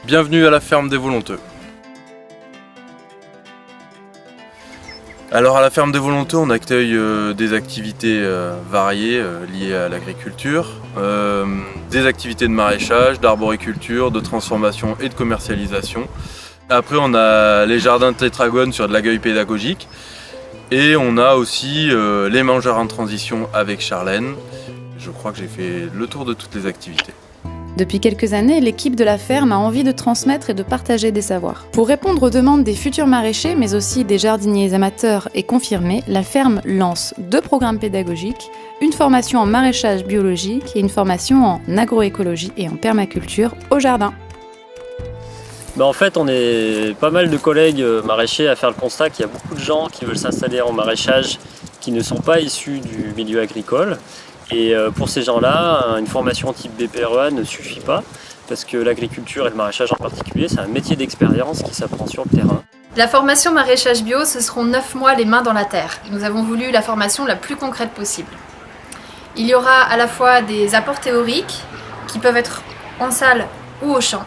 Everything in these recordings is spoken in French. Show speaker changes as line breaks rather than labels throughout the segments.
Bienvenue à la ferme des Volonteux. Alors à la ferme des Volonteux, on accueille des activités variées liées à l'agriculture, des activités de maraîchage, d'arboriculture, de transformation et de commercialisation. Après on a les jardins de tétragones sur de l'accueil pédagogique et on a aussi les mangeurs en transition avec Charlène. Je crois que j'ai fait le tour de toutes les activités.
Depuis quelques années, l'équipe de la ferme a envie de transmettre et de partager des savoirs. Pour répondre aux demandes des futurs maraîchers, mais aussi des jardiniers amateurs et confirmés, la ferme lance 2 programmes pédagogiques, une formation en maraîchage biologique et une formation en agroécologie et en permaculture au jardin.
En fait, on est pas mal de collègues maraîchers à faire le constat qu'il y a beaucoup de gens qui veulent s'installer en maraîchage qui ne sont pas issus du milieu agricole. Et pour ces gens-là, une formation type BPREA ne suffit pas parce que l'agriculture et le maraîchage en particulier, c'est un métier d'expérience qui s'apprend sur le terrain.
La formation maraîchage bio, ce seront 9 mois les mains dans la terre. Nous avons voulu la formation la plus concrète possible. Il y aura à la fois des apports théoriques qui peuvent être en salle ou au champ,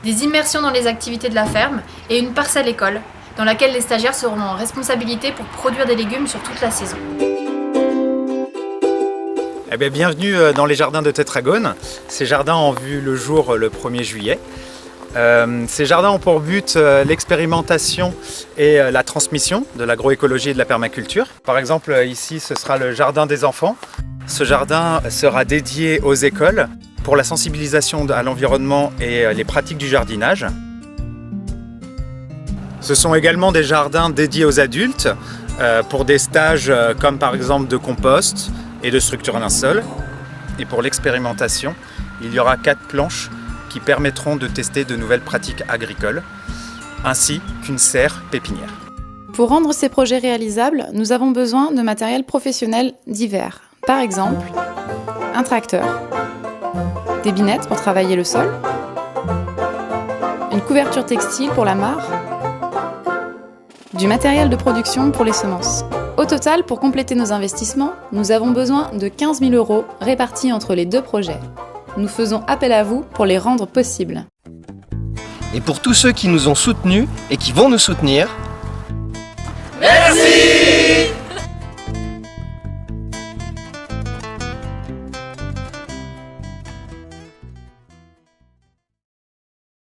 des immersions dans les activités de la ferme et une parcelle école dans laquelle les stagiaires seront en responsabilité pour produire des légumes sur toute la saison.
Bienvenue dans les jardins de Tétragone. Ces jardins ont vu le jour le 1er juillet. Ces jardins ont pour but l'expérimentation et la transmission de l'agroécologie et de la permaculture. Par exemple, ici, ce sera le jardin des enfants. Ce jardin sera dédié aux écoles pour la sensibilisation à l'environnement et les pratiques du jardinage. Ce sont également des jardins dédiés aux adultes pour des stages comme par exemple de compost et de structure d'un sol. Et pour l'expérimentation, il y aura 4 planches qui permettront de tester de nouvelles pratiques agricoles, ainsi qu'une serre pépinière.
Pour rendre ces projets réalisables, nous avons besoin de matériel professionnel divers. Par exemple, un tracteur, des binettes pour travailler le sol, une couverture textile pour la mare, du matériel de production pour les semences. Au total, pour compléter nos investissements, nous avons besoin de 15 000 € répartis entre les 2 projets. Nous faisons appel à vous pour les rendre possibles.
Et pour tous ceux qui nous ont soutenus et qui vont nous soutenir,
merci!